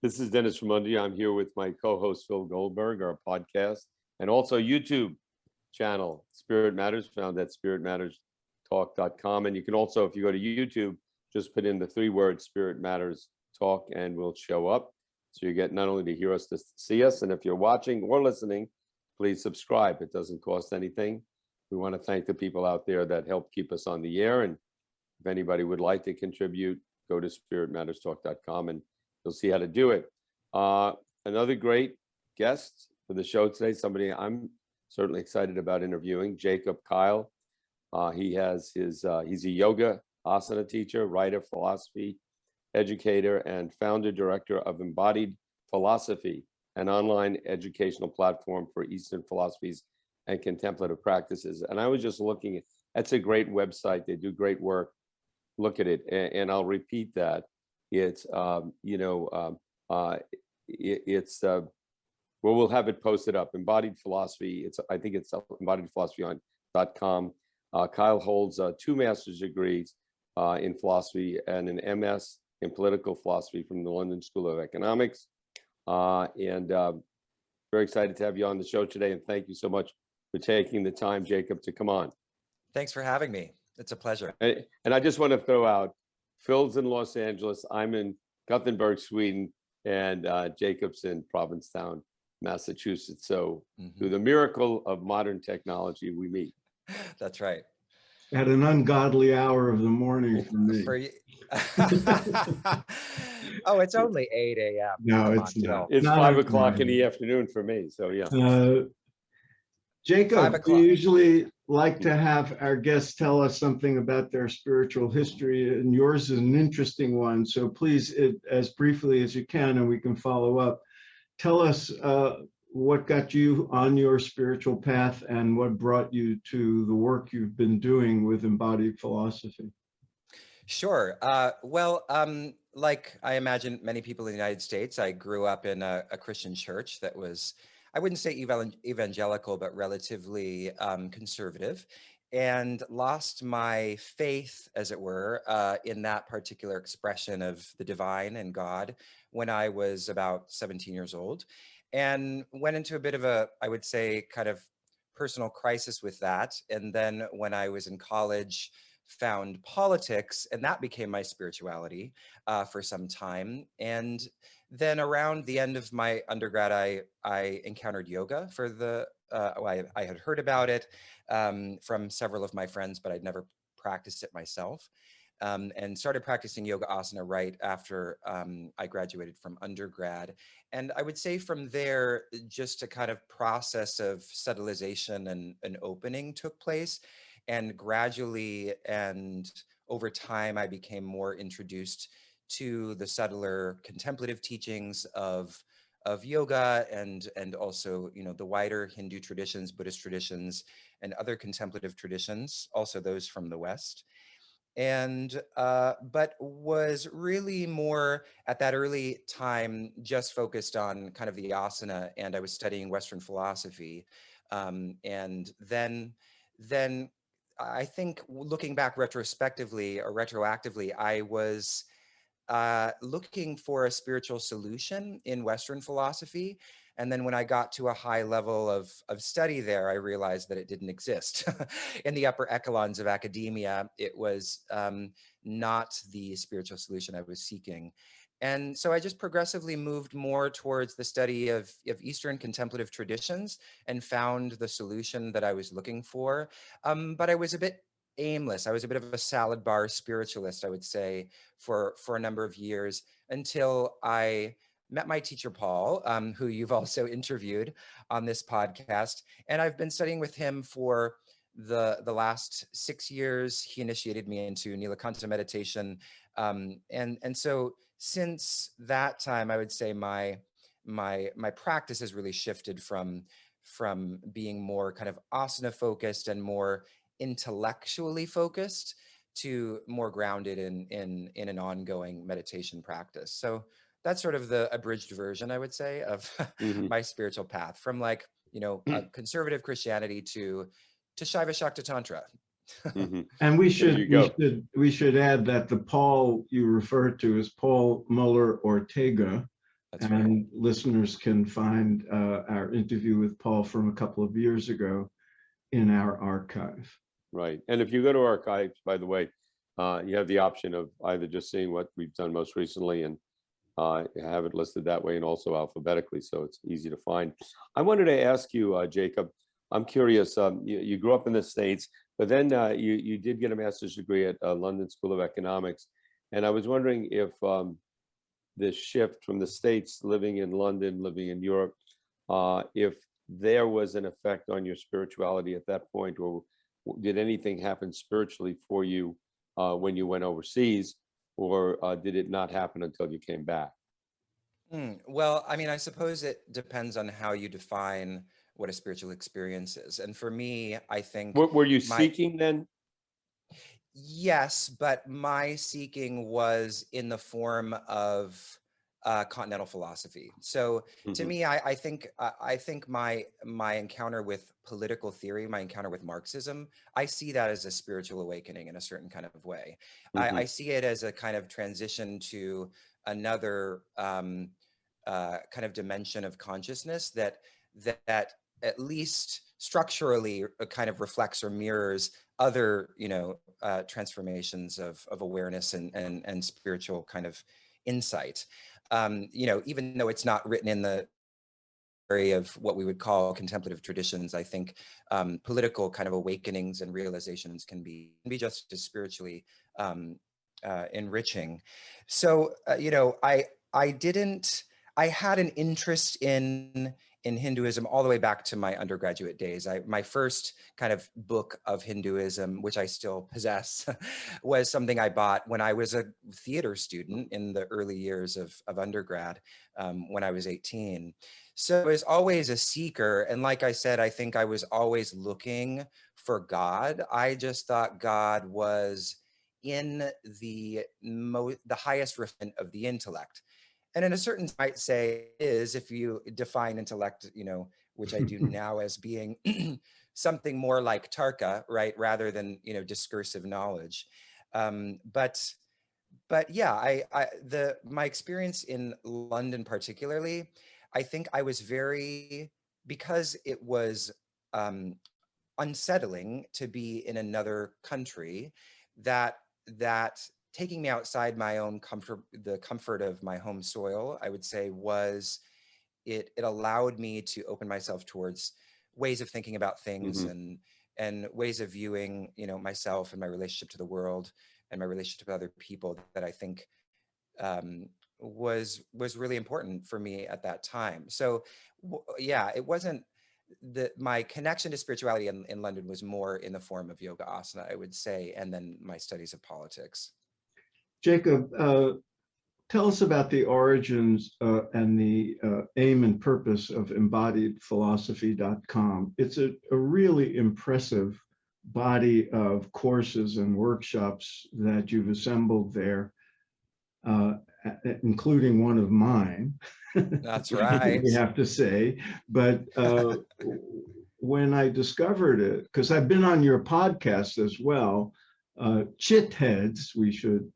This is Dennis Ramundi. I'm here with my co-host Phil Goldberg, our podcast, and also YouTube channel, Spirit Matters, found at spiritmatterstalk.com. And you can also, if you go to YouTube, just put in the 3 words Spirit Matters Talk and we'll show up. So you get not only to hear us, to see us, and if you're watching or listening, please subscribe. It doesn't cost anything. We want to thank the people out there that help keep us on the air. And if anybody would like to contribute, go to spiritmatterstalk.com and you'll see how to do it. Another great guest for the show today, somebody I'm certainly excited about interviewing, Jacob Kyle. He's a yoga asana teacher, writer, philosophy educator, and founder director of Embodied Philosophy, an online educational platform for Eastern philosophies and contemplative practices. And I was just looking at, that's a great website. They do great work. Look at it, and I'll repeat that. It's well, we'll have it posted up. Embodied Philosophy. I think it's embodiedphilosophy.com. Kyle holds 2 master's degrees in philosophy and an MS in political philosophy from the London School of Economics. And very excited to have you on the show today. And thank you so much for taking the time, Jacob, to come on. Thanks for having me. It's a pleasure. And I just want to throw out, Phil's in Los Angeles, I'm in Gothenburg, Sweden, and Jacob's in Provincetown, Massachusetts. So through the miracle of modern technology, we meet. That's right. At an ungodly hour of the morning for me. Oh, it's only 8 a.m. No, it's not. It's not 5 o'clock in the afternoon for me. So yeah. Jacob, we usually like to have our guests tell us something about their spiritual history, and yours is an interesting one. So please, as briefly as you can, and we can follow up, tell us what got you on your spiritual path and what brought you to the work you've been doing with Embodied Philosophy. Sure. Like I imagine many people in the United States, I grew up in a Christian church that was, I wouldn't say evangelical, but relatively conservative, and lost my faith, as it were, in that particular expression of the divine and God when I was about 17 years old, and went into a bit of a, I would say, kind of personal crisis with that. And then when I was in college, found politics, and that became my spirituality for some time. And then around the end of my undergrad, I encountered yoga for the, I had heard about it from several of my friends, but I'd never practiced it myself. And started practicing yoga asana right after I graduated from undergrad. And I would say from there, just a kind of process of subtilization and an opening took place. And gradually and over time, I became more introduced to the subtler contemplative teachings of yoga and also, you know, the wider Hindu traditions, Buddhist traditions, and other contemplative traditions, also those from the West. And but was really more at that early time just focused on kind of the asana, and I was studying Western philosophy. And then I think looking back retrospectively or retroactively, I was looking for a spiritual solution in Western philosophy. And then when I got to a high level of study there, I realized that it didn't exist. In the upper echelons of academia, it was not the spiritual solution I was seeking. And so I just progressively moved more towards the study of Eastern contemplative traditions and found the solution that I was looking for. But I was a bit aimless. I was a bit of a salad bar spiritualist, I would say, for a number of years until I met my teacher, Paul, who you've also interviewed on this podcast. And I've been studying with him for the last 6 years. He initiated me into Neelakhanta Meditation. And so since that time, I would say my practice has really shifted from being more kind of asana focused and more intellectually focused to more grounded in an ongoing meditation practice. So that's sort of the abridged version, I would say, of my spiritual path, from like, you know, conservative Christianity to Śaiva-Śakta Tantra. And we should add that the Paul you refer to is Paul Muller-Ortega, That's right. And listeners can find our interview with Paul from a couple of years ago in our archive. Right. And if you go to archives, by the way, you have the option of either just seeing what we've done most recently and have it listed that way, and also alphabetically, so it's easy to find. I wanted to ask you, Jacob, I'm curious, you grew up in the States, but then you did get a master's degree at London School of Economics. And I was wondering if this shift from the States, living in London, living in Europe, if there was an effect on your spirituality at that point, or did anything happen spiritually for you when you went overseas, or did it not happen until you came back? Well, I mean, I suppose it depends on how you define what a spiritual experience is. And for me, I think Were you seeking then? Yes, but my seeking was in the form of continental philosophy. So to me, I think my encounter with political theory, my encounter with Marxism, I see that as a spiritual awakening in a certain kind of way. I see it as a kind of transition to another kind of dimension of consciousness that at least structurally kind of reflects or mirrors other, transformations of awareness and spiritual kind of insight. Even though it's not written in the area of what we would call contemplative traditions, I think political kind of awakenings and realizations can be just as spiritually enriching. So, I had an interest in Hinduism all the way back to my undergraduate days. My first kind of book of Hinduism, which I still possess, was something I bought when I was a theater student in the early years of undergrad, when I was 18. So I was always a seeker. And like I said, I think I was always looking for God. I just thought God was in the highest refinement of the intellect. And in a certain sense, might say is, if you define intellect, which I do now as being something more like Tarka, right, rather than discursive knowledge. But yeah, my experience in London particularly, I think I was because it was unsettling to be in another country, that taking me outside my own comfort, the comfort of my home soil, I would say it allowed me to open myself towards ways of thinking about things and ways of viewing, myself and my relationship to the world and my relationship with other people that I think was really important for me at that time. So yeah, it wasn't my connection to spirituality in London was more in the form of yoga asana, I would say, and then my studies of politics. Jacob, tell us about the origins and the aim and purpose of embodiedphilosophy.com. It's a really impressive body of courses and workshops that you've assembled there, including one of mine. That's right. We have to say. But when I discovered it, because I've been on your podcast as well, Chitheads, we should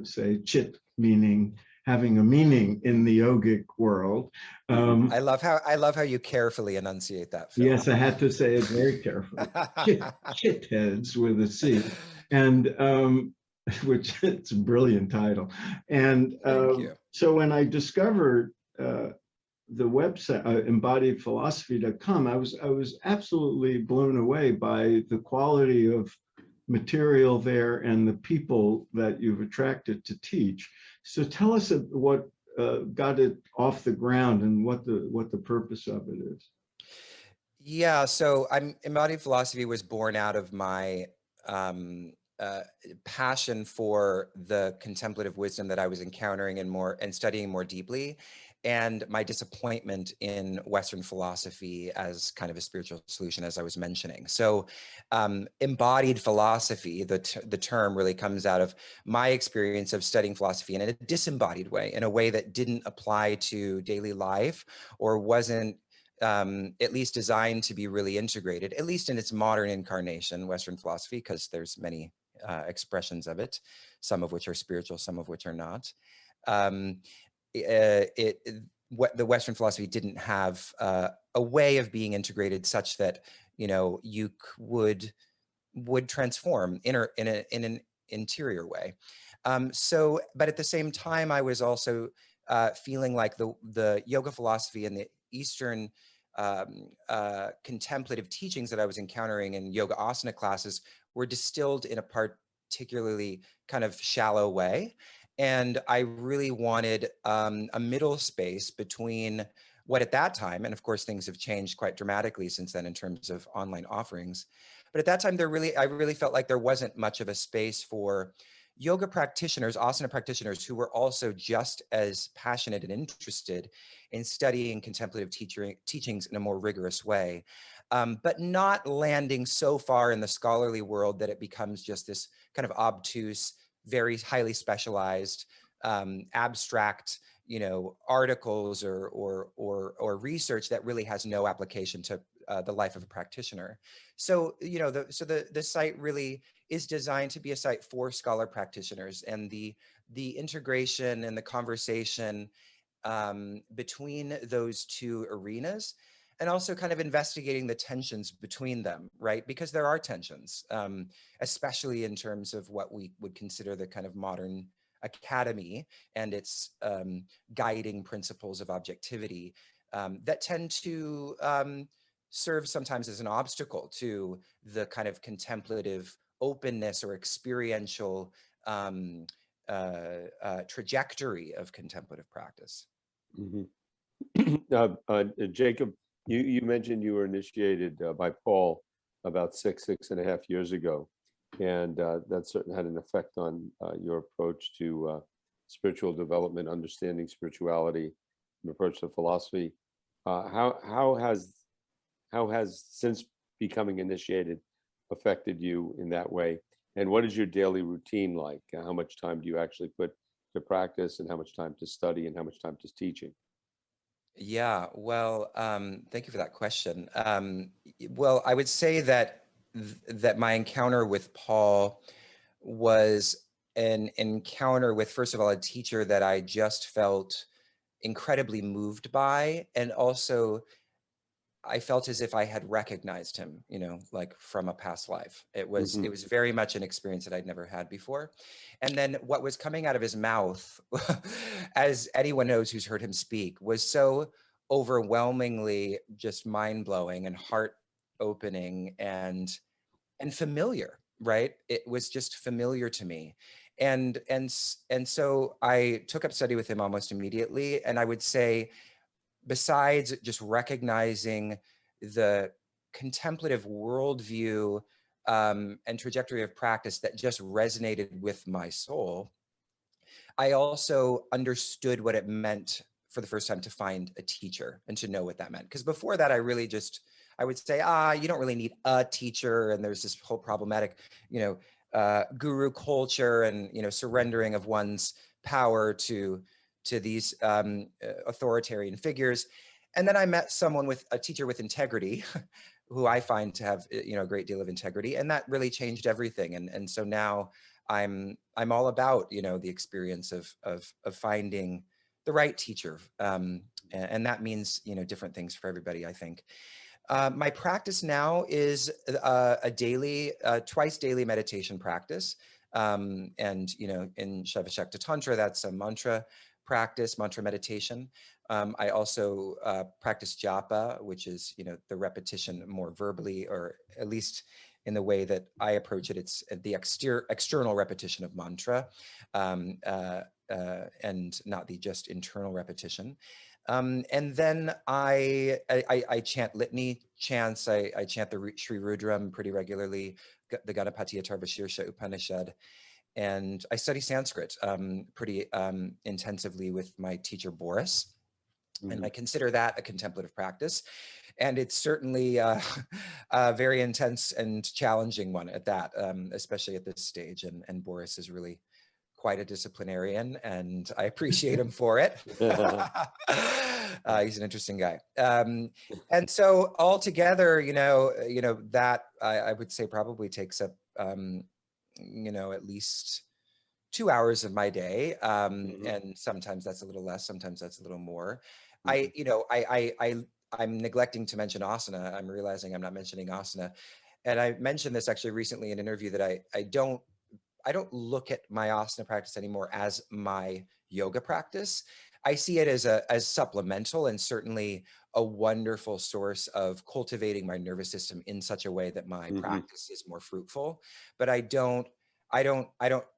say, chit meaning having a meaning in the yogic world. I love how you carefully enunciate that, Phil. Yes, I had to say it very carefully. Chitheads with a C, and which it's a brilliant title. And Thank you. so when I discovered the website embodiedphilosophy.com, I was absolutely blown away by the quality of material there and the people that you've attracted to teach. So tell us what got it off the ground and what the purpose of it is. Yeah, so Embodied Philosophy was born out of my passion for the contemplative wisdom that I was encountering and studying more deeply, and my disappointment in Western philosophy as kind of a spiritual solution, as I was mentioning. So embodied philosophy, the term really comes out of my experience of studying philosophy in a disembodied way, in a way that didn't apply to daily life or wasn't at least designed to be really integrated, at least in its modern incarnation, Western philosophy, because there's many expressions of it, some of which are spiritual, some of which are not. what the Western philosophy didn't have a way of being integrated such that, you know, you would transform in an interior way. But at the same time, I was also feeling like the yoga philosophy and the Eastern contemplative teachings that I was encountering in yoga asana classes were distilled in a particularly kind of shallow way. And I really wanted a middle space between what at that time, and of course things have changed quite dramatically since then in terms of online offerings, but at that time I really felt like there wasn't much of a space for yoga practitioners, asana practitioners, who were also just as passionate and interested in studying contemplative teachings in a more rigorous way, but not landing so far in the scholarly world that it becomes just this kind of obtuse, very highly specialized, abstract, you know, articles or research that really has no application to the life of a practitioner. So, you know, the site really is designed to be a site for scholar practitioners, and the integration and the conversation between those two arenas, and also kind of investigating the tensions between them, right? Because there are tensions, especially in terms of what we would consider the kind of modern academy and its guiding principles of objectivity that tend to serve sometimes as an obstacle to the kind of contemplative openness or experiential trajectory of contemplative practice. Mhm. Jacob, you mentioned you were initiated by Paul about six and a half years ago, and that certainly had an effect on your approach to spiritual development, understanding spirituality, and approach to philosophy. How has since becoming initiated affected you in that way? And what is your daily routine like? How much time do you actually put to practice, and how much time to study, and how much time to teaching? Yeah, well, thank you for that question. Well, I would say that that my encounter with Paul was an encounter with, first of all, a teacher that I just felt incredibly moved by, and also I felt as if I had recognized him, you know, like from a past life. It was very much an experience that I'd never had before. And then what was coming out of his mouth, as anyone knows who's heard him speak, was so overwhelmingly just mind-blowing and heart-opening and familiar, right? It was just familiar to me. And so I took up study with him almost immediately. And I would say, besides just recognizing the contemplative worldview and trajectory of practice that just resonated with my soul, I also understood what it meant for the first time to find a teacher and to know what that meant. Because before that, I would say, you don't really need a teacher. And there's this whole problematic, you know, guru culture and, you know, surrendering of one's power to these authoritarian figures. And then I met a teacher with integrity, who I find to have, you know, a great deal of integrity, and that really changed everything. And so now I'm all about, you know, the experience of finding the right teacher, and that means, you know, different things for everybody, I think. My practice now is a daily, twice daily meditation practice. And, you know, in Śaiva-Śakta Tantra, that's a mantra practice, mantra meditation. I also practice japa, which is, you know, the repetition more verbally, or at least in the way that I approach it, it's the external repetition of mantra, and not the just internal repetition. And then I chant litany chants. I chant the Sri Rudram pretty regularly, the Ganapatiya Tarvashirsha Upanishad. And I study Sanskrit pretty intensively with my teacher, Boris. And I consider that a contemplative practice. And it's certainly a very intense and challenging one at that, especially at this stage. And Boris is really quite a disciplinarian, and I appreciate him for it. He's an interesting guy. And so altogether, you know, that I would say probably takes up, you know, at least 2 hours of my day, Mhm. and sometimes that's a little less, sometimes that's a little more. Mhm. I'm neglecting to mention asana. I'm realizing I'm not mentioning asana, and I mentioned this actually recently in an interview that I don't look at my asana practice anymore as my yoga practice. I see it as supplemental and certainly a wonderful source of cultivating my nervous system in such a way that my Mhm. practice is more fruitful. But I don't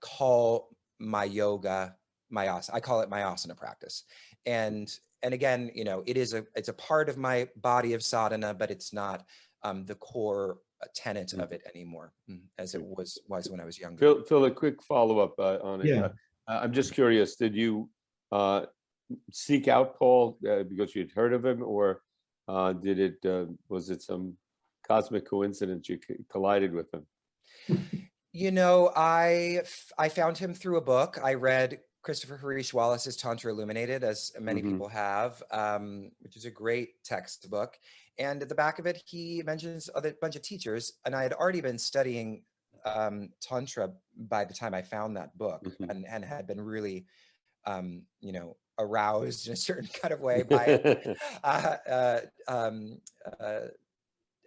call my yoga my asana. I call it my asana practice. And again, it's a part of my body of sadhana, but it's not the core tenet Mhm. of it anymore, as it was when I was younger. Phil, a quick follow-up on it. Yeah. I'm just curious, did you seek out Paul because you'd heard of him, or was it some cosmic coincidence you collided with him? I found him through a book. I read Christopher Harish Wallace's Tantra Illuminated, as many Mhm. people have, which is a great textbook. And at the back of it, he mentions a bunch of teachers. And I had already been studying Tantra by the time I found that book, Mhm. and had been really, aroused in a certain kind of way by it. Uh, uh, um, uh,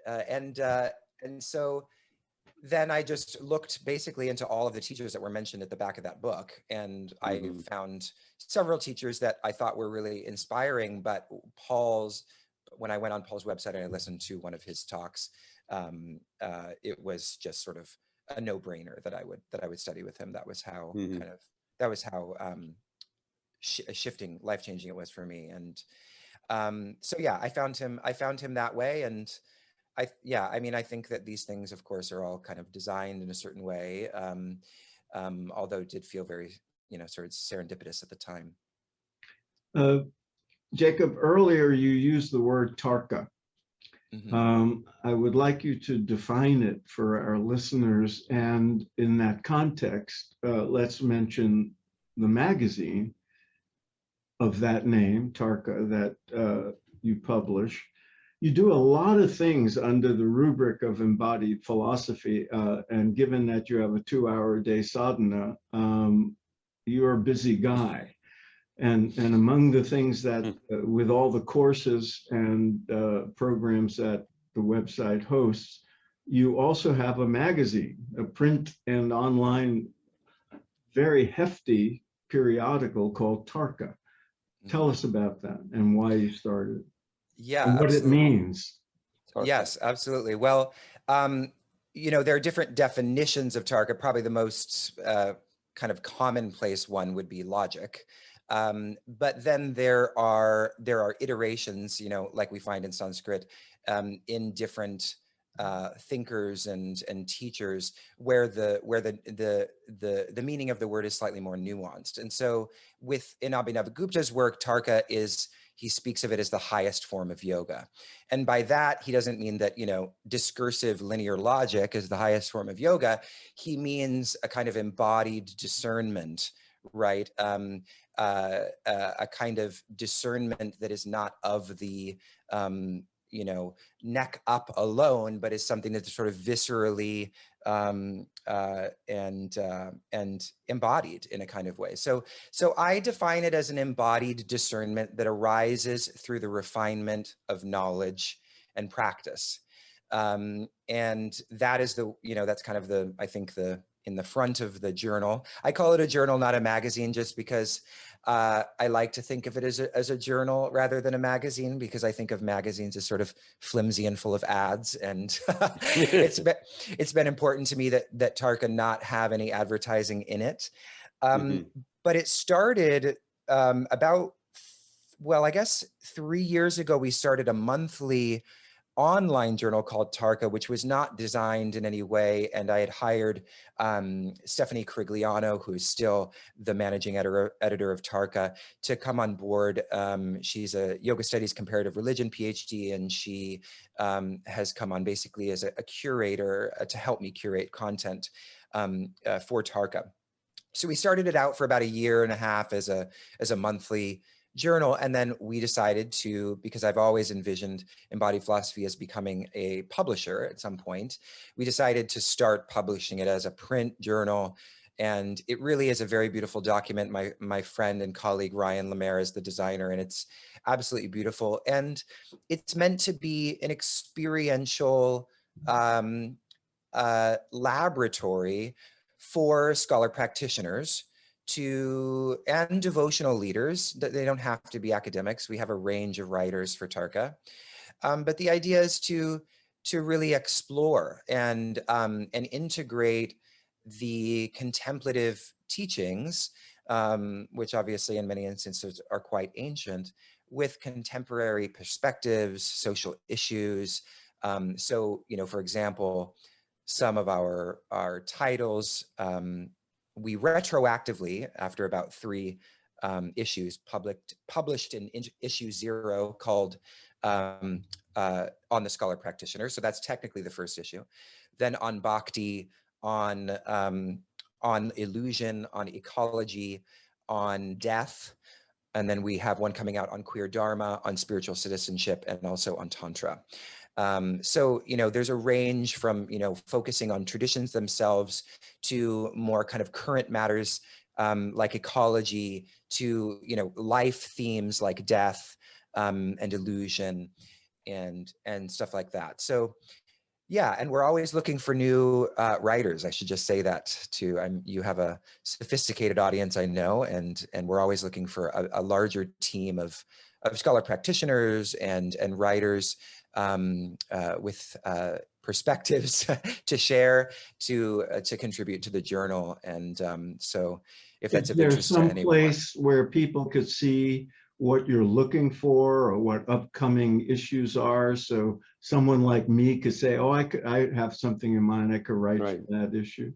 and so then I just looked basically into all of the teachers that were mentioned at the back of that book. And I Mhm. found several teachers that I thought were really inspiring, but when I went on Paul's website and I listened to one of his talks, it was just sort of a no-brainer that I would study with him. That was how Mhm. shifting, life-changing it was for me. And so yeah, I found him that way. And I think that these things, of course, are all kind of designed in a certain way, although it did feel very, sort of serendipitous at the time. Jacob, earlier you used the word Tarka. Mm-hmm. I would like you to define it for our listeners. And in that context, let's mention the magazine of that name, Tarka, that you publish. You do a lot of things under the rubric of embodied philosophy. And given that you have a 2-hour day sadhana, you're a busy guy. And among the things that, with all the courses and programs that the website hosts, you also have a magazine, a print and online, very hefty periodical called Tarka. Tell us about that and why you started Yeah, and what it absolutely. means. Yes, absolutely. Well, there are different definitions of Tarka. Probably the most kind of commonplace one would be logic. But then there are iterations, like we find in Sanskrit, in different thinkers and teachers, where the meaning of the word is slightly more nuanced. And so in Abhinavagupta's work, Tarka he speaks of it as the highest form of yoga. And by that, he doesn't mean that, discursive linear logic is the highest form of yoga. He means a kind of embodied discernment, right? A kind of discernment that is not of the, neck up alone, but is something that's sort of viscerally and embodied in a kind of way. So I define it as an embodied discernment that arises through the refinement of knowledge and practice. And that is that's kind of I think in the front of the journal. I call it a journal, not a magazine, just because I like to think of it as a journal rather than a magazine, because I think of magazines as sort of flimsy and full of ads. And it's been important to me that Tarka not have any advertising in it. But it started I guess 3 years ago. We started a monthly online journal called Tarka, which was not designed in any way. And I had hired Stephanie Carigliano, who's still the managing editor of Tarka, to come on board. She's a yoga studies comparative religion PhD, and she has come on basically as a curator to help me curate content for Tarka. So we started it out for about 1.5 years as a monthly journal. And then we decided to, because I've always envisioned Embodied Philosophy as becoming a publisher at some point, we decided to start publishing it as a print journal And it really is a very beautiful document. My friend and colleague Ryan Lemaire is the designer, and it's absolutely beautiful. And it's meant to be an experiential laboratory for scholar practitioners and devotional leaders. That they don't have to be academics. We have a range of writers for Tarka, but the idea is to really explore and integrate the contemplative teachings, which obviously in many instances are quite ancient, with contemporary perspectives, social issues. So, for example, some of our titles, we retroactively, after about 3 issues published in issue 0 called on the scholar practitioner. So that's technically the first issue. Then on Bhakti, on illusion, on ecology, on death. And then we have one coming out on queer dharma, on spiritual citizenship, and also on tantra. So, there's a range from, focusing on traditions themselves to more kind of current matters like ecology, to, life themes like death and illusion and stuff like that. So, yeah, and we're always looking for new writers. I should just say that too. You have a sophisticated audience, I know, and we're always looking for a larger team of scholar practitioners and writers with perspectives to share, to contribute to the journal. And so, if that's of interest to anyone. Is there some place where people could see what you're looking for or what upcoming issues are? So someone like me could say, oh, I have something in mind, I could write for that issue.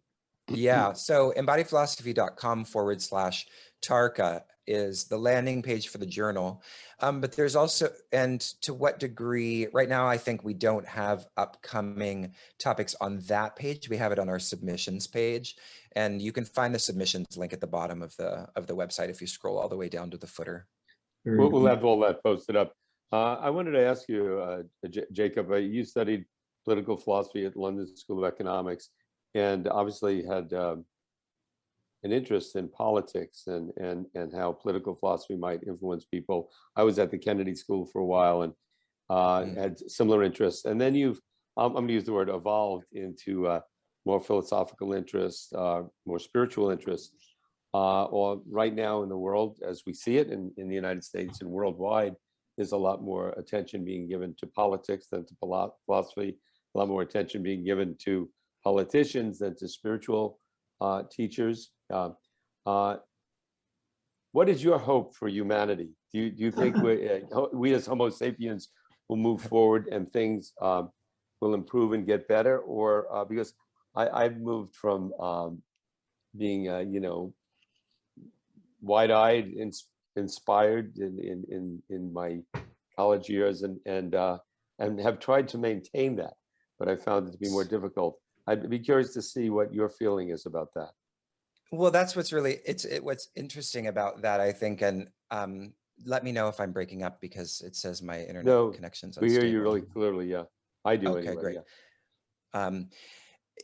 Yeah, so embodiedphilosophy.com/Tarka is the landing page for the journal. But there's also, and to what degree, right now I think we don't have upcoming topics on that page. We have it on our submissions page, and you can find the submissions link at the bottom of the website if you scroll all the way down to the footer. We'll have all that posted up. I wanted to ask you, Jacob, you studied political philosophy at London School of Economics, and obviously had an interest in politics and how political philosophy might influence people. I was at the Kennedy School for a while and had similar interests. And then I'm going to use the word evolved into more philosophical interests, more spiritual interests. Or right now in the world, as we see it in the United States and worldwide, there's a lot more attention being given to politics than to philosophy, a lot more attention being given to politicians than to spiritual teachers. What is your hope for humanity? Do you think we as Homo sapiens will move forward and things will improve and get better? Or because I've moved from being wide-eyed, inspired in my college years, and have tried to maintain that, but I found it to be more difficult. I'd be curious to see what your feeling is about that. Well, that's what's really what's interesting about that, I think, and let me know if I'm breaking up because it says my internet connection's unstable. We hear you really clearly. Yeah, I do. Okay, anyway, great. Yeah.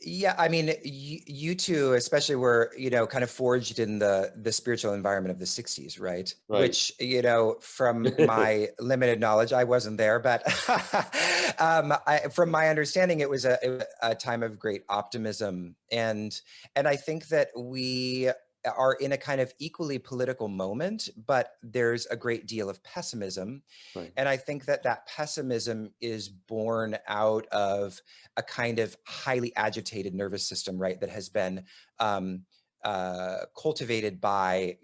Yeah, I mean, you two especially were, kind of forged in the spiritual environment of the 60s, right? Which, from my limited knowledge, I wasn't there, but from my understanding, it was a time of great optimism. And I think that we are in a kind of equally political moment, but there's a great deal of pessimism. And I think that pessimism is born out of a kind of highly agitated nervous system, right, that has been cultivated by,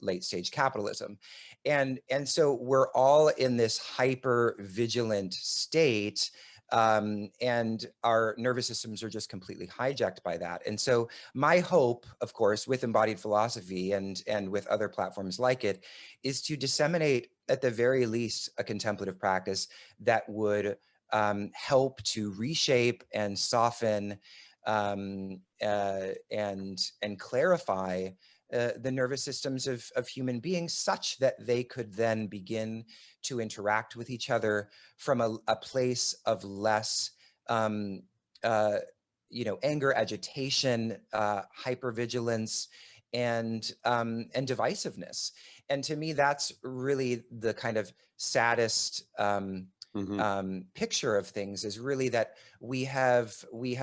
late stage capitalism. And so we're all in this hyper vigilant state, and our nervous systems are just completely hijacked by that. And so my hope, of course, with Embodied Philosophy and with other platforms like it, is to disseminate, at the very least, a contemplative practice that would help to reshape and soften and clarify the nervous systems of human beings, such that they could then begin to interact with each other from a place of less anger, agitation, hypervigilance, and divisiveness. And to me, that's really the kind of saddest picture of things, is really that we have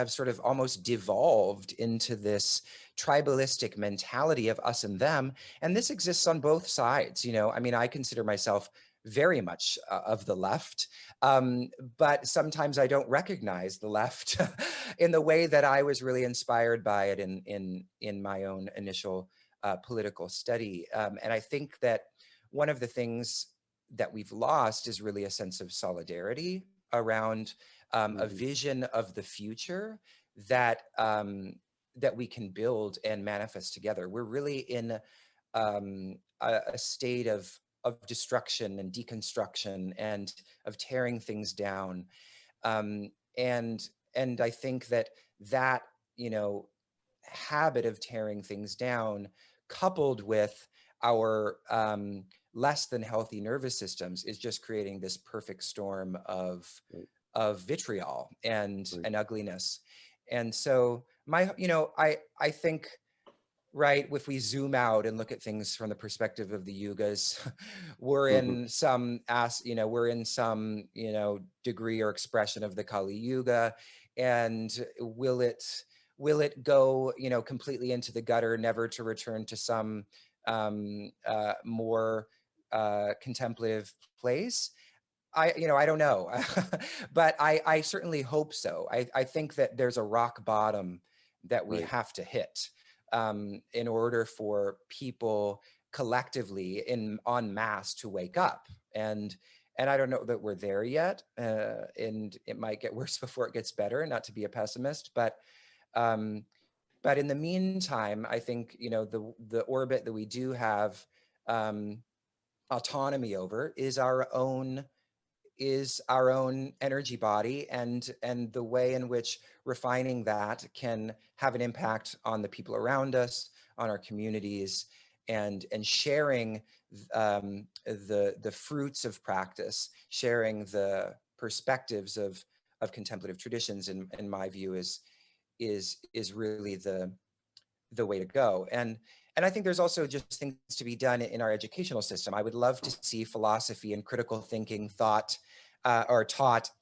sort of almost devolved into this tribalistic mentality of us and them. And this exists on both sides. I mean, I consider myself very much of the left, but sometimes I don't recognize the left in the way that I was really inspired by it in my own initial political study. And I think that one of the things that we've lost is really a sense of solidarity around a vision of the future that that we can build and manifest together. We're really in a state of destruction and deconstruction and of tearing things down. And I think that habit of tearing things down, coupled with our less than healthy nervous systems, is just creating this perfect storm of vitriol and ugliness. And so I think, right, if we zoom out and look at things from the perspective of the yugas, we're in some degree or expression of the Kali Yuga. And will it go completely into the gutter, never to return to some more contemplative place? I don't know, but I certainly hope so. I think that there's a rock bottom that we have to hit in order for people collectively en masse to wake up. And I don't know that we're there yet, and it might get worse before it gets better, not to be a pessimist, but in the meantime, I think, the orbit that we do have autonomy over is our own energy body, and the way in which refining that can have an impact on the people around us, on our communities, and sharing the fruits of practice, sharing the perspectives of contemplative traditions, in my view, is really the way to go. And I think there's also just things to be done in our educational system. I would love to see philosophy and critical thinking taught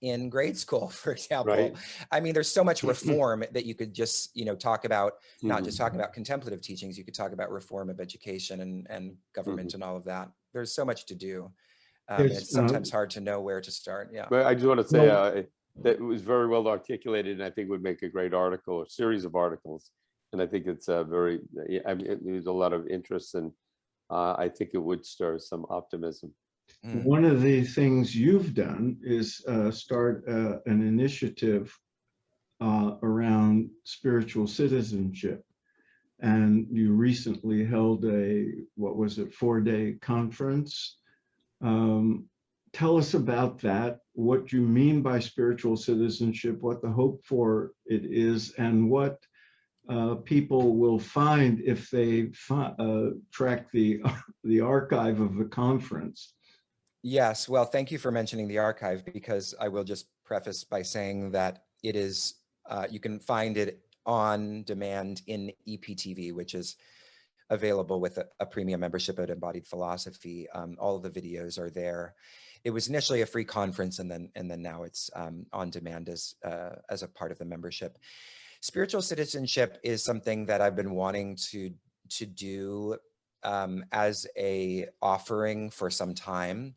in grade school, for example. Right. I mean, there's so much reform that you could just, talk about, not just talking about contemplative teachings. You could talk about reform of education and government and all of that. There's so much to do. It's sometimes hard to know where to start. Yeah. But I just want to say that it was very well articulated, and I think would make a great article or series of articles. And I think it's there's a lot of interest, and I think it would stir some optimism. One of the things you've done is start an initiative around spiritual citizenship. And you recently held a, 4-day conference. Tell us about that, what you mean by spiritual citizenship, what the hope for it is, and what people will find if they track the archive of the conference. Yes, well, thank you for mentioning the archive, because I will just preface by saying that it is, you can find it on demand in EPTV, which is available with a premium membership at Embodied Philosophy. All of the videos are there. It was initially a free conference, and then now it's on demand as a part of the membership. Spiritual citizenship is something that I've been wanting to do as a offering for some time,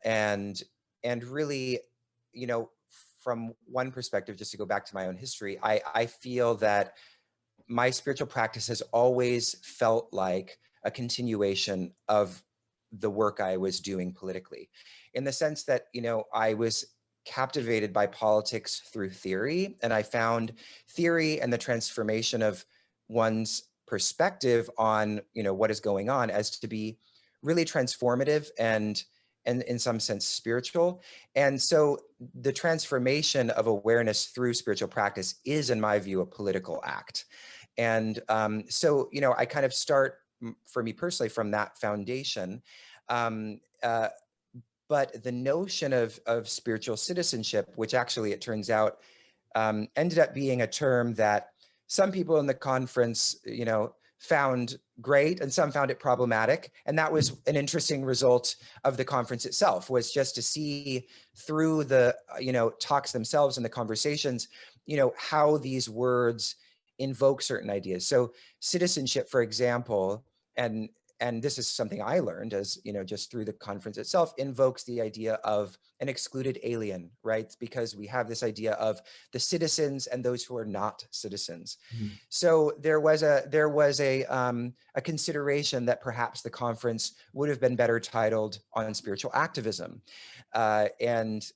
and really, from one perspective, just to go back to my own history, I feel that my spiritual practice has always felt like a continuation of the work I was doing politically, in the sense that, I was captivated by politics through theory, and I found theory and the transformation of one's perspective on, what is going on, as to be really transformative and in some sense spiritual. And so the transformation of awareness through spiritual practice is, in my view, a political act. And so, I kind of start, for me personally, from that foundation. But the notion of spiritual citizenship, which actually, it turns out, ended up being a term that some people in the conference, found great and some found it problematic. And that was an interesting result of the conference itself, was just to see through the, talks themselves and the conversations, how these words invoke certain ideas. So citizenship, for example, and this is something I learned as, just through the conference itself, invokes the idea of an excluded alien, right? Because we have this idea of the citizens and those who are not citizens. Mm-hmm. So there was a consideration that perhaps the conference would have been better titled on spiritual activism. And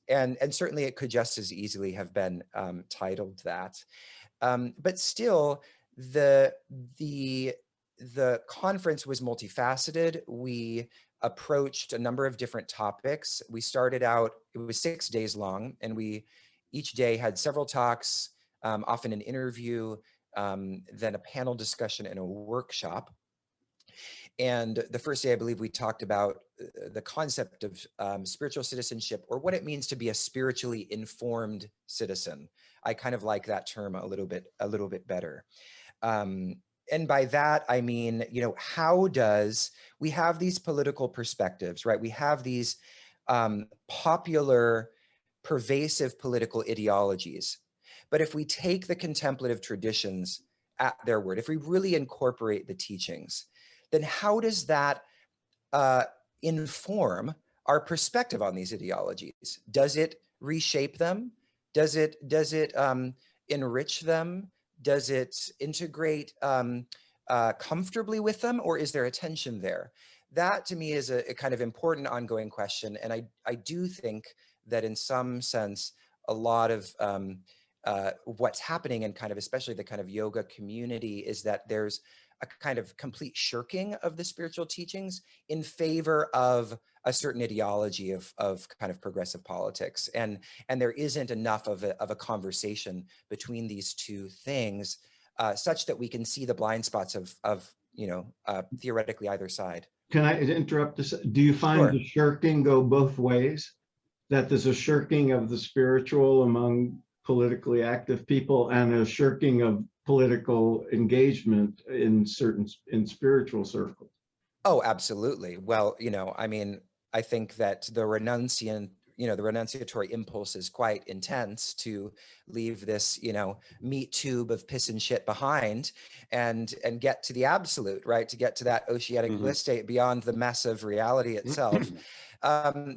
certainly it could just as easily have been titled that. But still, the conference was multifaceted. We approached a number of different topics. We started out, it was 6 days long, and we each day had several talks, often an interview, then a panel discussion and a workshop. And the first day, I believe we talked about the concept of spiritual citizenship, or what it means to be a spiritually informed citizen. I kind of like that term a little bit better. And by that, I mean, how does we have these political perspectives, right? We have these popular, pervasive political ideologies. But if we take the contemplative traditions at their word, if we really incorporate the teachings, then how does that inform our perspective on these ideologies? Does it reshape them? Does it enrich them? Does it integrate comfortably with them, or is there a tension there? That to me is a kind of important ongoing question. And I do think that in some sense, a lot of what's happening in kind of, especially the kind of yoga community, is that there's a kind of complete shirking of the spiritual teachings in favor of a certain ideology of kind of progressive politics. And there isn't enough of a conversation between these two things such that we can see the blind spots of theoretically either side. Can I interrupt this? Do you find Sure. the shirking go both ways? That there's a shirking of the spiritual among politically active people and a shirking of political engagement in spiritual circles? Oh, absolutely. Well, I mean, I think that the renunciatory impulse is quite intense to leave this, meat tube of piss and shit behind and get to the absolute, right? To get to that oceanic bliss state beyond the mess of reality itself.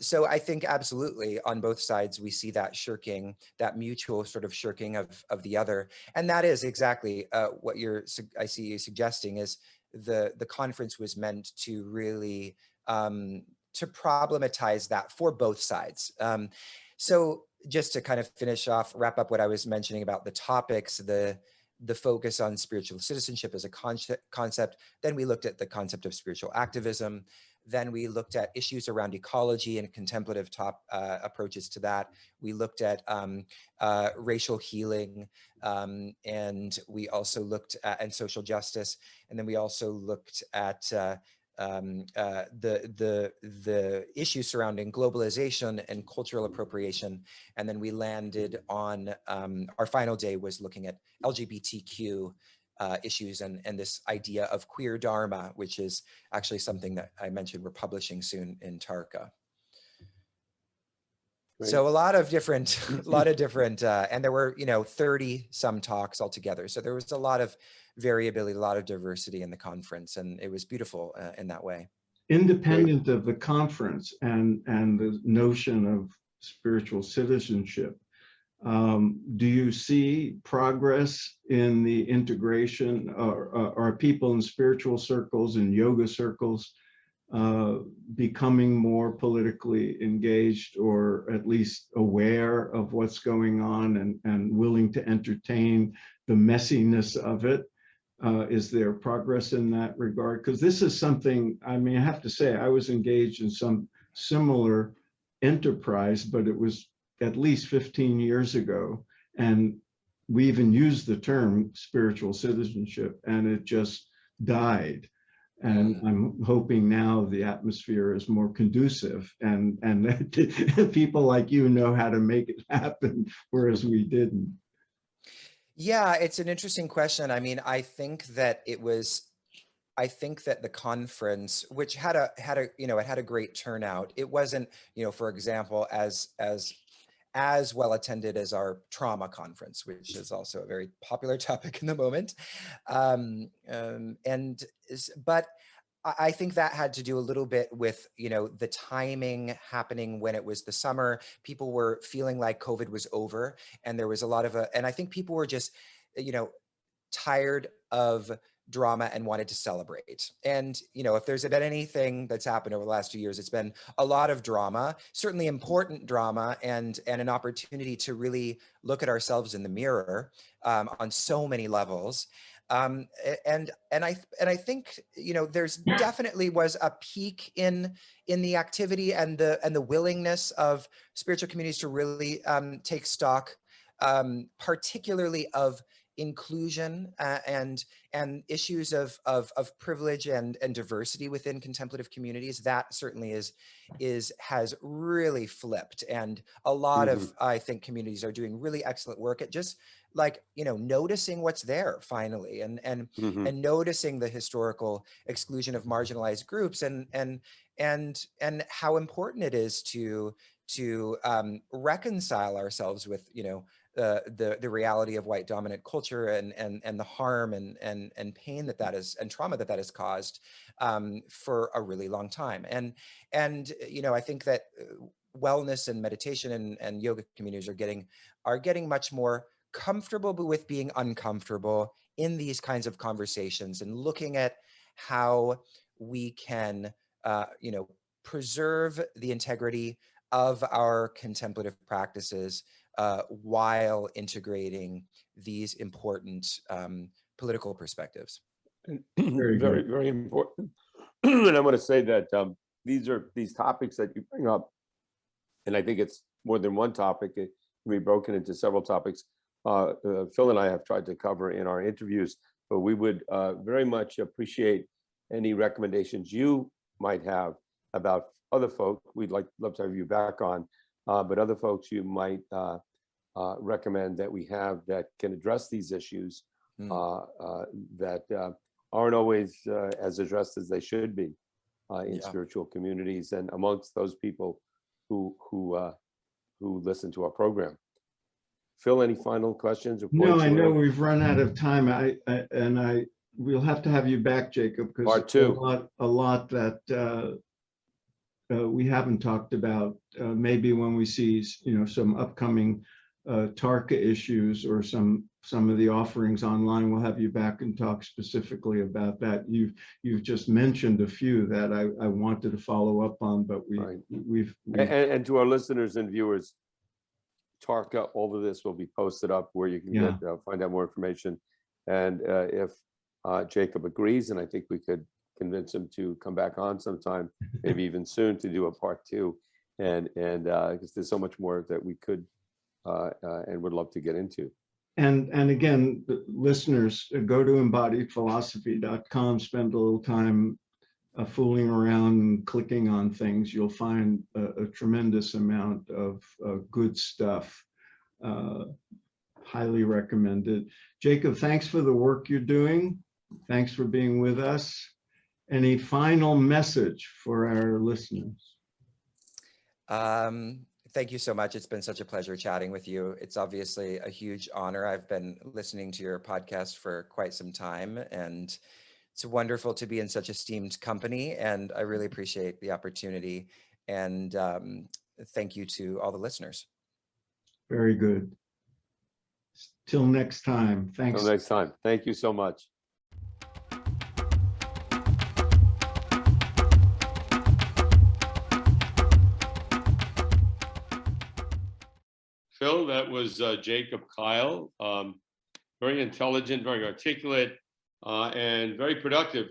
So I think absolutely on both sides, we see that shirking, that mutual sort of shirking of the other. And that is exactly what I see you suggesting is the conference was meant to really, to problematize that for both sides. So just to kind of wrap up what I was mentioning about the topics, the focus on spiritual citizenship as a concept. Then we looked at the concept of spiritual activism. Then we looked at issues around ecology and contemplative approaches to that. We looked at racial healing, and we also looked at and social justice. And then we also looked at the issues surrounding globalization and cultural appropriation. And then we landed on our final day was looking at LGBTQ issues and this idea of queer dharma, which is actually something that I mentioned we're publishing soon in Tarka. Great. So a lot of different, and there were 30 some talks altogether. So there was a lot of variability, a lot of diversity in the conference, and it was beautiful in that way. Independent of the conference and the notion of spiritual citizenship, do you see progress in the integration, or are people in spiritual circles and yoga circles becoming more politically engaged, or at least aware of what's going on and willing to entertain the messiness of it? Is there progress in that regard? Because this is something, I mean, I have to say, I was engaged in some similar enterprise, but it was at least 15 years ago. And we even used the term spiritual citizenship, and it just died. And I'm hoping now the atmosphere is more conducive and that people like you know how to make it happen, whereas we didn't. Yeah, it's an interesting question. I mean, I think that the conference, which had a it had a great turnout. It wasn't, for example, as well attended as our trauma conference, which is also a very popular topic in the moment. But I think that had to do a little bit with, the timing happening when it was the summer. People were feeling like COVID was over, and there was a lot of and I think people were just, tired of drama and wanted to celebrate. And, if there's been anything that's happened over the last 2 years, it's been a lot of drama, certainly important drama, and an opportunity to really look at ourselves in the mirror on so many levels. And I think, there's definitely was a peak in the activity and the willingness of spiritual communities to really take stock, particularly of inclusion and issues of privilege and diversity within contemplative communities. That certainly has really flipped, and a lot of, I think, communities are doing really excellent work at just like, noticing what's there finally, and noticing the historical exclusion of marginalized groups, and how important it is to reconcile ourselves with, the reality of white dominant culture, and the harm and pain that is, and trauma that has caused for a really long time. And I think that wellness and meditation and yoga communities are getting much more comfortable with being uncomfortable in these kinds of conversations, and looking at how we can preserve the integrity of our contemplative practices while integrating these important political perspectives. Very, very important. And I want to say that these topics that you bring up, and I think it's more than one topic. It can be broken into several topics. Phil and I have tried to cover in our interviews, but we would very much appreciate any recommendations you might have about other folk. We'd love to have you back on, but other folks you might recommend that we have that can address these issues that aren't always as addressed as they should be in spiritual communities and amongst those people who listen to our program. Phil, any final questions? Or no, I know we've run out of time. We'll have to have you back, Jacob, because Part two. a lot that we haven't talked about. Maybe when we see, some upcoming Tarka issues or some of the offerings online, we'll have you back and talk specifically about that. You've just mentioned a few that I wanted to follow up on, but we've and to our listeners and viewers, Tarka, all of this will be posted up where you can find out more information. And if Jacob agrees, and I think we could convince him to come back on sometime, maybe even soon, to do a part two, and because there's so much more that we could and would love to get into. And again, listeners, go to embodiedphilosophy.com, spend a little time fooling around and clicking on things. You'll find a tremendous amount of good stuff. Highly recommended. Jacob, thanks for the work you're doing. Thanks for being with us. Any final message for our listeners? Thank you so much. It's been such a pleasure chatting with you. It's obviously a huge honor. I've been listening to your podcast for quite some time, and it's wonderful to be in such esteemed company, and I really appreciate the opportunity. And thank you to all the listeners. Very good. Till next time. Thanks. Till next time. Thank you so much. Phil, that was Jacob Kyle. Very intelligent, very articulate, and very productive.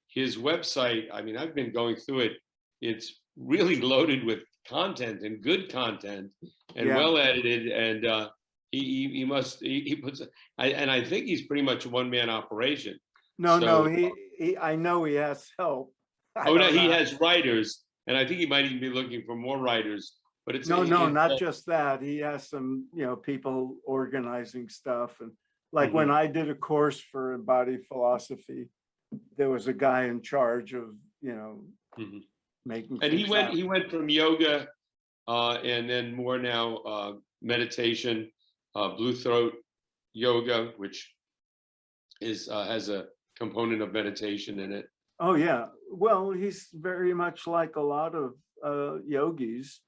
His website, I mean, I've been going through it. It's really loaded with content, and good content, and well edited. And he puts, and I think he's pretty much a one-man operation. No, I know he has help. He has writers, and I think he might even be looking for more writers. But it's not just that. He has some, people organizing stuff, and Like when I did a course for embodied philosophy, there was a guy in charge of, making. And he went from yoga and then more now meditation, blue throat yoga, which is has a component of meditation in it. Oh yeah, well, he's very much like a lot of yogis.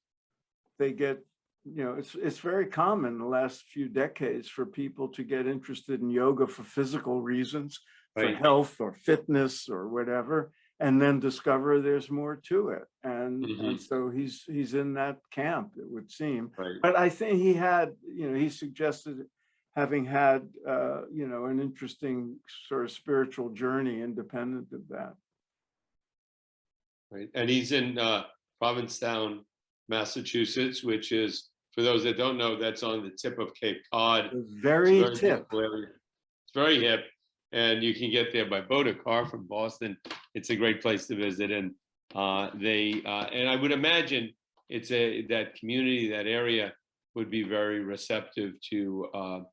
They get, it's very common in the last few decades for people to get interested in yoga for physical reasons, for health or fitness or whatever, and then discover there's more to it. And so he's in that camp, it would seem. But I think he had, he suggested having had, an interesting sort of spiritual journey independent of that. Right. And he's in Provincetown, Massachusetts, which is, for those that don't know, that's on the tip of Cape Cod. Very tip. It's very hip. And you can get there by boat or car from Boston. It's a great place to visit. And and I would imagine that community, that area would be very receptive to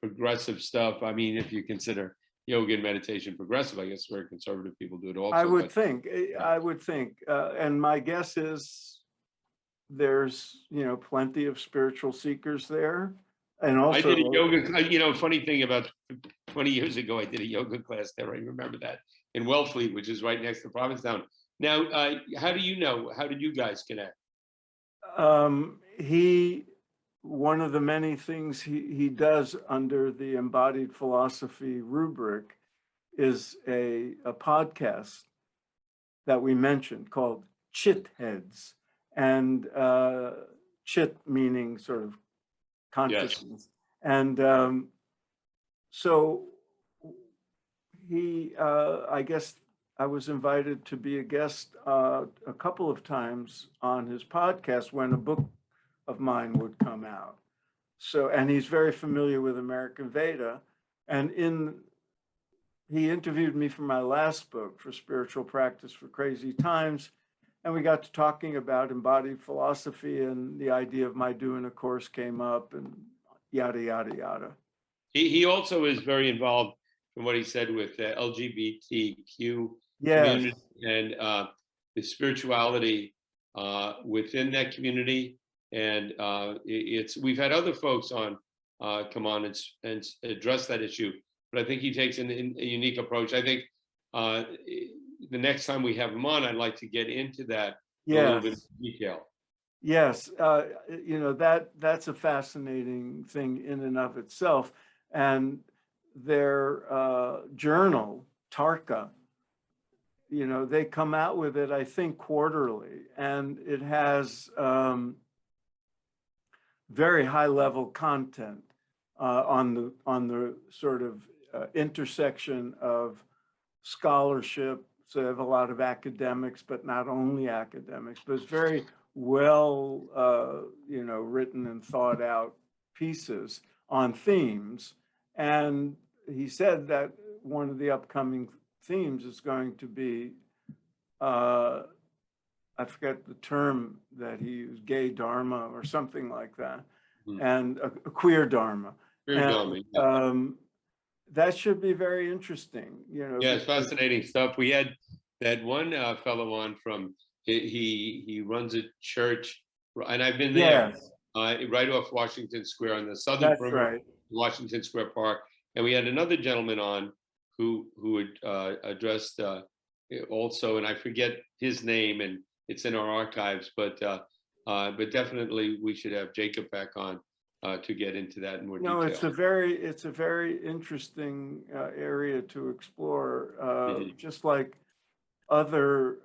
progressive stuff. I mean, if you consider yoga and meditation progressive, I guess very conservative people do it also. I would think, and my guess is there's, plenty of spiritual seekers there. And also, I did a yoga, funny thing, about 20 years ago, I did a yoga class there. I remember that in Wellfleet, which is right next to Provincetown. Now, how do you know? How did you guys connect? One of the many things he does under the Embodied Philosophy rubric is a podcast that we mentioned called Chitheads, and chit meaning sort of consciousness. Yes. And so I guess I was invited to be a guest a couple of times on his podcast when a book of mine would come out. So, and he's very familiar with American Veda. And he interviewed me for my last book, for Spiritual Practice for Crazy Times. And we got to talking about embodied philosophy, and the idea of my doing a course came up, and yada, yada, yada. He also is very involved, from what he said, with the LGBTQ community and the spirituality within that community. And we've had other folks come on and address that issue, but I think he takes a unique approach. I think the next time we have him on, I'd like to get into that a little bit in detail. Yes, that's a fascinating thing in and of itself. And their journal, Tarka, they come out with it, I think, quarterly, and it has very high level content on the sort of intersection of scholarship. So they have a lot of academics, but not only academics, but it's very well, written and thought out pieces on themes. And he said that one of the upcoming themes is going to be, I forget the term that he used, gay dharma or something like that, and a queer dharma. That should be very interesting. Yeah, it's fascinating stuff. We had that one fellow on from, he runs a church, and I've been there, right off Washington Square on the southern perimeter, Washington Square Park. And we had another gentleman on who had addressed also, and I forget his name, and it's in our archives, but definitely we should have Jacob back on to get into that in more detail. No, it's a very interesting area to explore, just like other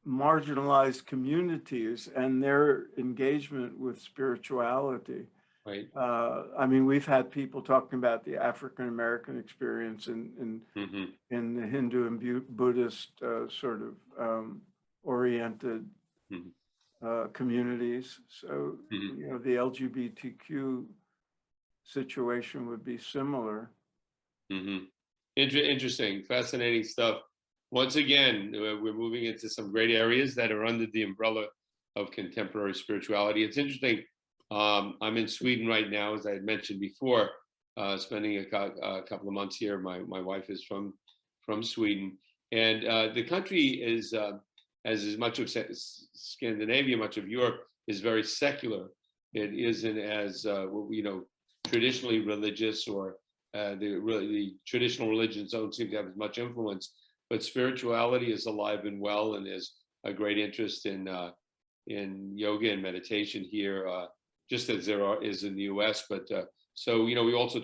marginalized communities and their engagement with spirituality. Right. I mean, we've had people talking about the African American experience in the Hindu and Buddhist sort of oriented communities. So, the LGBTQ situation would be similar. Interesting, fascinating stuff. Once again, we're moving into some great areas that are under the umbrella of contemporary spirituality. It's interesting. I'm in Sweden right now, as I had mentioned before, spending a couple of months here. My wife is from Sweden, and the country is, as much of Scandinavia, much of Europe is very secular. It isn't as traditionally religious, or the traditional religions don't seem to have as much influence. But spirituality is alive and well, and there's a great interest in yoga and meditation here, just as there is in the U.S. But so we also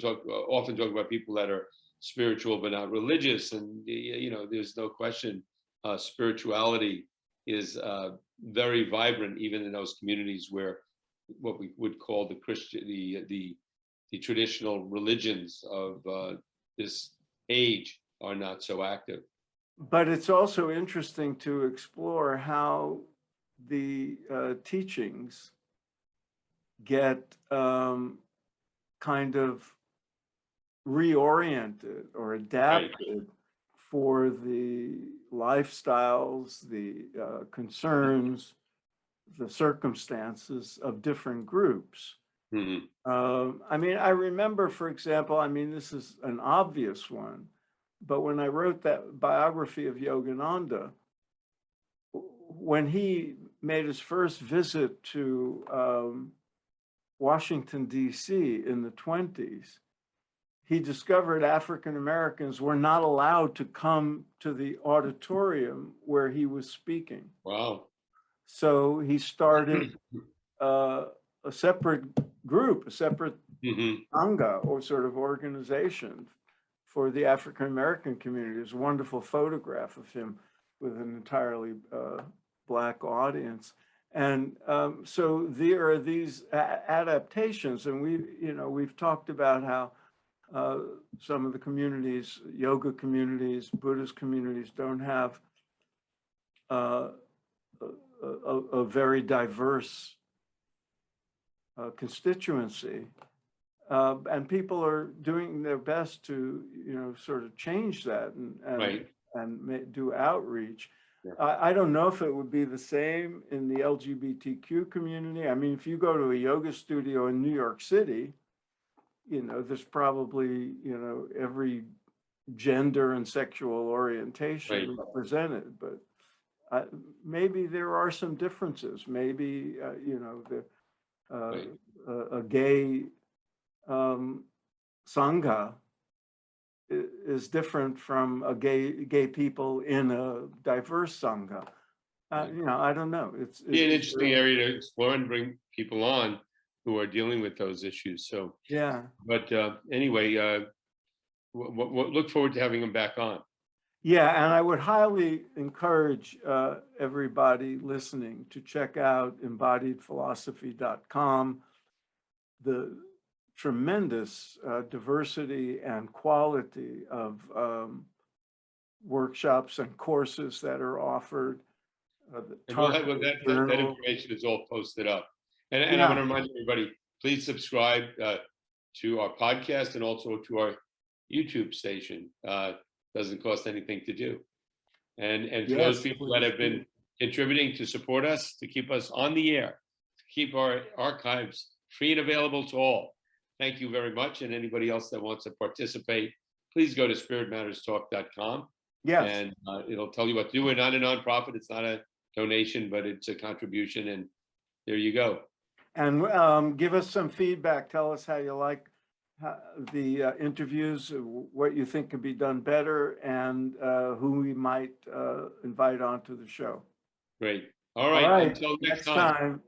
often talk about people that are spiritual but not religious, and there's no question spirituality is very vibrant even in those communities where what we would call the traditional religions of this age are not so active. But it's also interesting to explore how the teachings get kind of reoriented or adapted for the lifestyles, the concerns, the circumstances of different groups. I mean, I remember, for example, this is an obvious one, but when I wrote that biography of Yogananda, when he made his first visit to Washington, D.C. in the 1920s, he discovered African Americans were not allowed to come to the auditorium where he was speaking. Wow. So he started a separate group, a separate sangha or sort of organization for the African American community. There's a wonderful photograph of him with an entirely Black audience. And so there are these adaptations, and we've talked about how some of the communities, yoga communities, Buddhist communities, don't have a very diverse constituency, and people are doing their best to sort of change that and do outreach. Yeah. I don't know if it would be the same in the LGBTQ community. I mean, if you go to a yoga studio in New York City, there's probably, every gender and sexual orientation represented, but maybe there are some differences. Maybe, a gay sangha is different from a gay people in a diverse sangha. I don't know. It's an interesting area to explore and bring people on who are dealing with those issues. So yeah. But anyway, we'll look forward to having them back on. Yeah, and I would highly encourage everybody listening to check out embodiedphilosophy.com. The tremendous diversity and quality of workshops and courses that are offered. That information is all posted up. And I want to remind everybody, please subscribe to our podcast and also to our YouTube station. Doesn't cost anything to do. And for those people that have been contributing to support us, to keep us on the air, to keep our archives free and available to all, thank you very much. And anybody else that wants to participate, please go to spiritmatterstalk.com. Yes. And it'll tell you what to do. We're not a nonprofit. It's not a donation, but it's a contribution. And there you go. And give us some feedback. Tell us how you like the interviews, what you think can be done better, and who we might invite onto the show. Great. All right. Until next time.